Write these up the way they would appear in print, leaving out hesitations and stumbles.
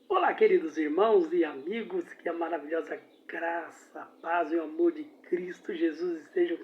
Olá, queridos irmãos e amigos, que a maravilhosa graça, a paz e o amor de Cristo Jesus estejam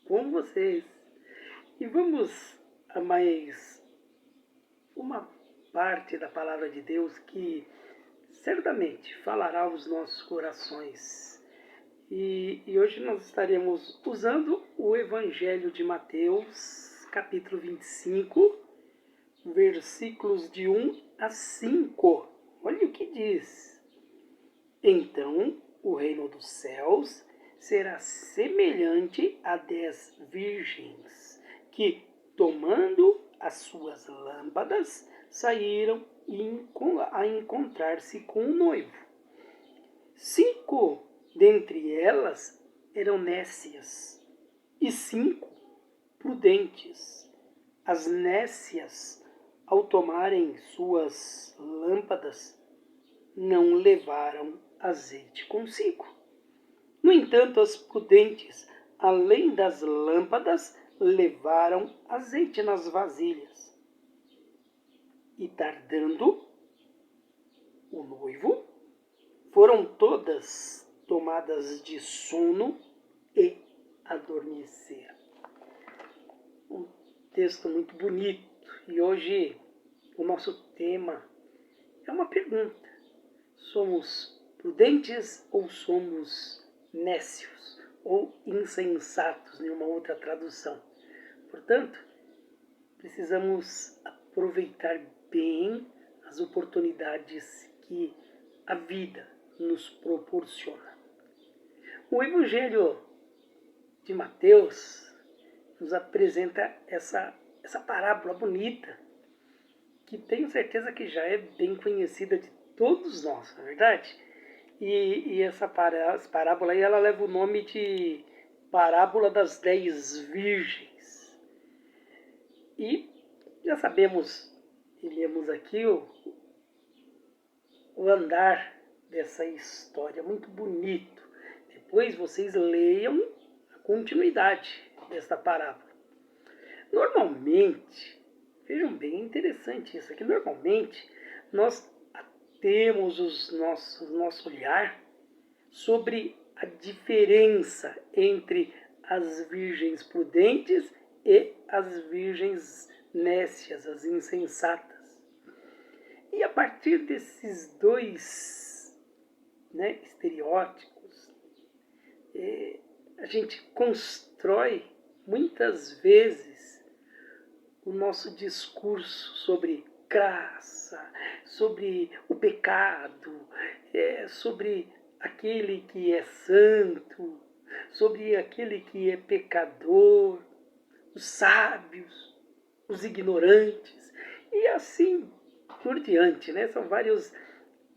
com vocês. E vamos a mais uma parte da palavra de Deus que certamente falará aos nossos corações. E hoje nós estaremos usando o Evangelho de Mateus, capítulo 25, versículos de 1 a 5. Olha o que diz. Então o reino dos céus será semelhante a 10 virgens que, tomando as suas lâmpadas, saíram a encontrar-se com o noivo. 5 dentre elas eram nécias e 5 prudentes. As nécias, ao tomarem suas lâmpadas, não levaram azeite consigo. No entanto, as prudentes, além das lâmpadas, levaram azeite nas vasilhas. E tardando o noivo, foram todas tomadas de sono e adormeceram. Um texto muito bonito. E hoje o nosso tema é uma pergunta. Somos prudentes ou somos nécios ou insensatos, em uma outra tradução? Portanto, precisamos aproveitar bem as oportunidades que a vida nos proporciona. O Evangelho de Mateus nos apresenta essa parábola bonita, que tenho certeza que já é bem conhecida de todos nós, não é verdade? E essa parábola aí, ela leva o nome de Parábola das 10 Virgens. E já sabemos, e lemos aqui o andar dessa história, muito bonito. Depois vocês leiam a continuidade desta parábola. Normalmente, vejam bem, é interessante isso aqui, normalmente nós temos nosso olhar sobre a diferença entre as virgens prudentes e as virgens nécias, as insensatas. E a partir desses dois estereótipos, a gente constrói muitas vezes o nosso discurso sobre graça, sobre o pecado, sobre aquele que é santo, sobre aquele que é pecador, os sábios, os ignorantes, e assim por diante, né? São vários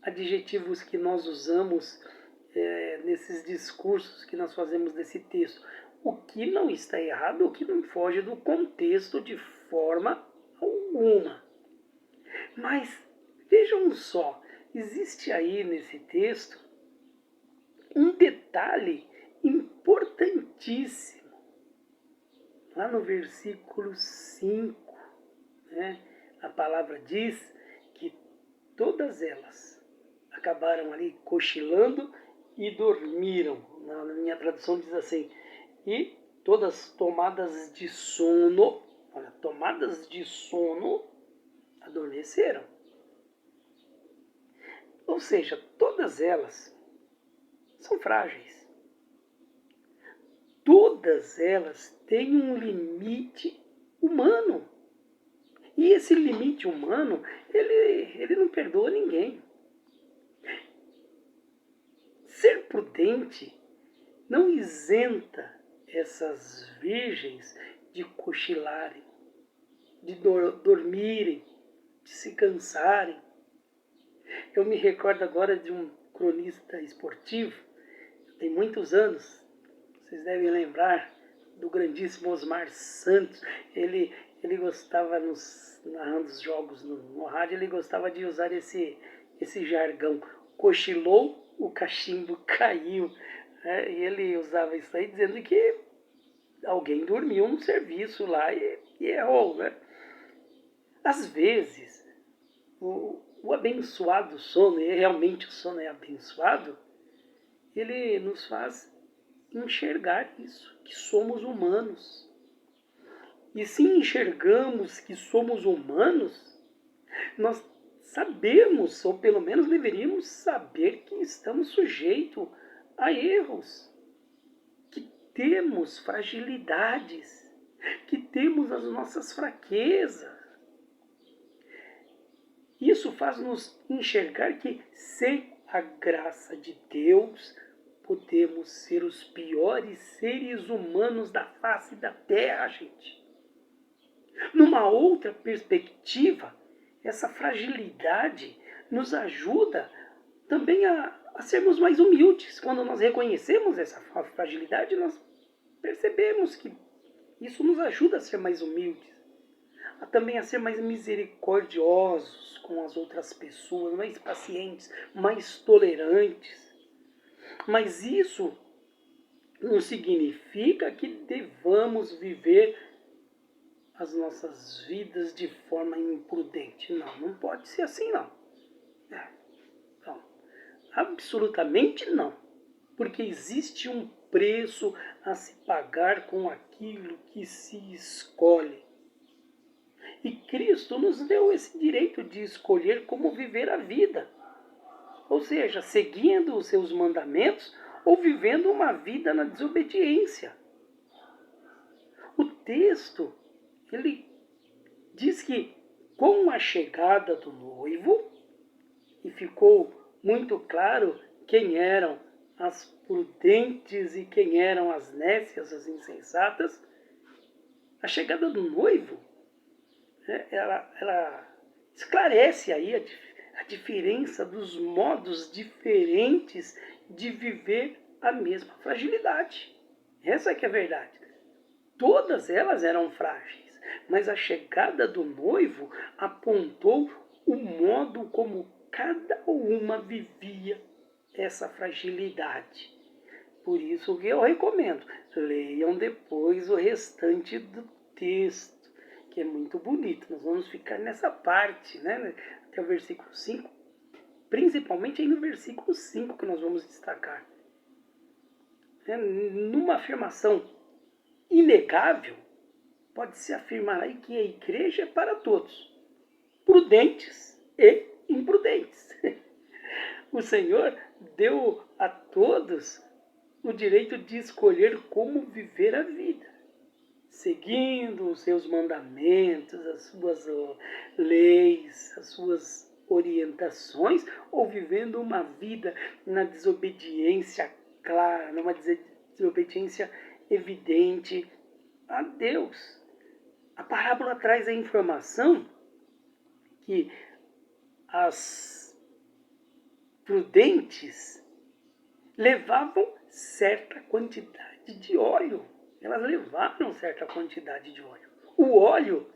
adjetivos que nós usamos nesses discursos que nós fazemos desse texto. O que não está errado, o que não foge do contexto de forma alguma. Mas vejam só, existe aí nesse texto um detalhe importantíssimo. Lá no versículo 5, né, a palavra diz que todas elas acabaram ali cochilando e dormiram. Na minha tradução diz assim, e todas tomadas de sono, olha, tomadas de sono, adormeceram. Ou seja, todas elas são frágeis. Todas elas têm um limite humano. E esse limite humano, ele não perdoa ninguém. Ser prudente não isenta essas virgens de cochilarem, de dormirem, de se cansarem. Eu me recordo agora de um cronista esportivo, tem muitos anos, vocês devem lembrar do grandíssimo Osmar Santos. Ele gostava, narrando os jogos no rádio, ele gostava de usar esse jargão. Cochilou, o cachimbo caiu. E ele usava isso aí dizendo que alguém dormiu no serviço lá e errou. Né? Às vezes, o o abençoado sono, e realmente o sono é abençoado, ele nos faz enxergar isso, que somos humanos. E se enxergamos que somos humanos, nós sabemos, ou pelo menos deveríamos saber, que estamos sujeitos a erros, que temos fragilidades, que temos as nossas fraquezas. Isso faz-nos enxergar que, sem a graça de Deus, podemos ser os piores seres humanos da face da terra, gente. Numa outra perspectiva, essa fragilidade nos ajuda também a sermos mais humildes. Quando nós reconhecemos essa fragilidade, nós percebemos que isso nos ajuda a ser mais humildes, também a ser mais misericordiosos com as outras pessoas, mais pacientes, mais tolerantes. Mas isso não significa que devamos viver as nossas vidas de forma imprudente. Não, não pode ser assim, não. Não, absolutamente não. Porque existe um preço a se pagar com aquilo que se escolhe. E Cristo nos deu esse direito de escolher como viver a vida. Ou seja, seguindo os seus mandamentos ou vivendo uma vida na desobediência. O texto, ele diz que com a chegada do noivo, e ficou muito claro quem eram as prudentes e quem eram as nécias, as insensatas, a chegada do noivo, ela esclarece aí a diferença dos modos diferentes de viver a mesma fragilidade. Essa que é a verdade. Todas elas eram frágeis, mas a chegada do noivo apontou o modo como cada uma vivia essa fragilidade. Por isso que eu recomendo, leiam depois o restante do texto, que é muito bonito. Nós vamos ficar nessa parte, né, até o versículo 5, principalmente aí no versículo 5 que nós vamos destacar. Numa afirmação inegável, pode-se afirmar aí que a igreja é para todos, prudentes e imprudentes. O Senhor deu a todos o direito de escolher como viver a vida, seguindo os seus mandamentos, as suas leis, as suas orientações, ou vivendo uma vida na desobediência clara, numa desobediência evidente a Deus. A parábola traz a informação que as prudentes levavam certa quantidade de óleo. Elas levaram certa quantidade de óleo. O óleo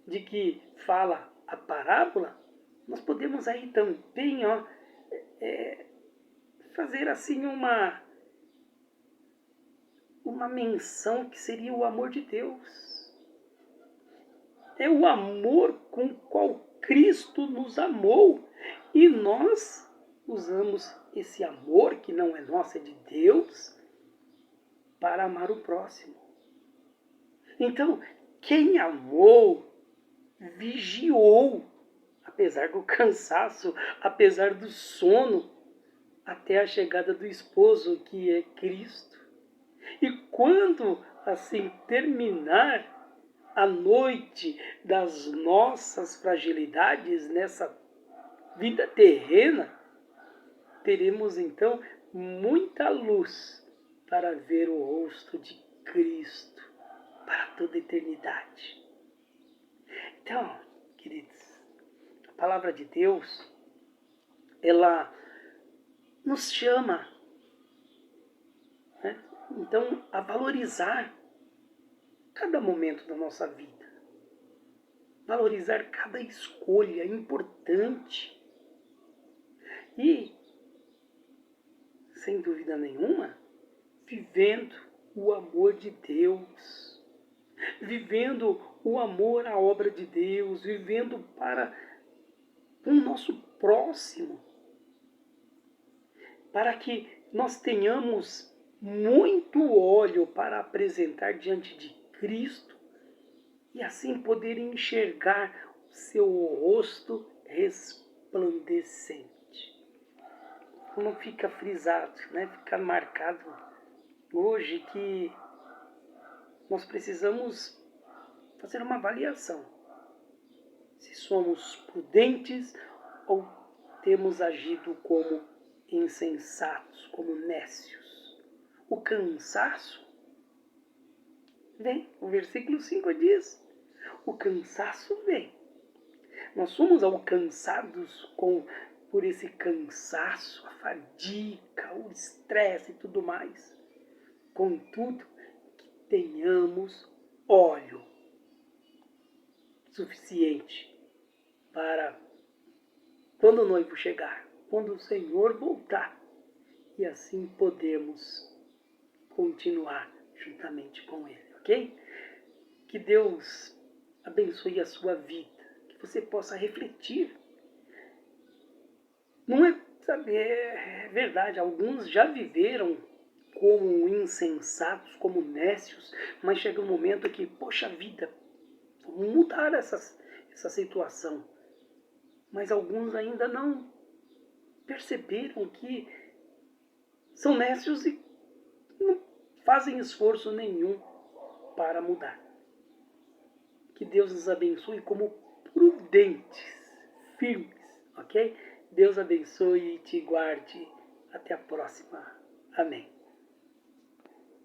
de que fala a parábola, nós podemos aí também fazer assim uma menção que seria o amor de Deus. É o amor com o qual Cristo nos amou. E nós usamos esse amor, que não é nosso, é de Deus, para amar o próximo. Então, quem amou, vigiou, apesar do cansaço, apesar do sono, até a chegada do esposo, que é Cristo. E quando assim terminar a noite das nossas fragilidades nessa vida terrena, teremos então muita luz para ver o rosto de Cristo para toda a eternidade. Então, queridos, a palavra de Deus, ela nos chama, né, então, a valorizar cada momento da nossa vida, valorizar cada escolha importante e, sem dúvida nenhuma, vivendo o amor de Deus, vivendo o amor à obra de Deus, vivendo para o nosso próximo, para que nós tenhamos muito óleo para apresentar diante de Cristo e assim poder enxergar o seu rosto resplandecente. Não fica frisado, né? Fica marcado hoje que nós precisamos fazer uma avaliação. Se somos prudentes ou temos agido como insensatos, como nécios. O cansaço vem. O versículo 5 diz, o cansaço vem. Nós somos alcançados por esse cansaço, a fadiga, o estresse e tudo mais. Contudo, que tenhamos óleo suficiente para quando o noivo chegar, quando o Senhor voltar, e assim podemos continuar juntamente com Ele, ok? Que Deus abençoe a sua vida, que você possa refletir. Não é, sabe, é verdade, alguns já viveram como insensatos, como nécios, mas chega um momento que, poxa vida, vamos mudar essa situação. Mas alguns ainda não perceberam que são nécios e não fazem esforço nenhum para mudar. Que Deus nos abençoe como prudentes, firmes, ok? Deus abençoe e te guarde. Até a próxima. Amém.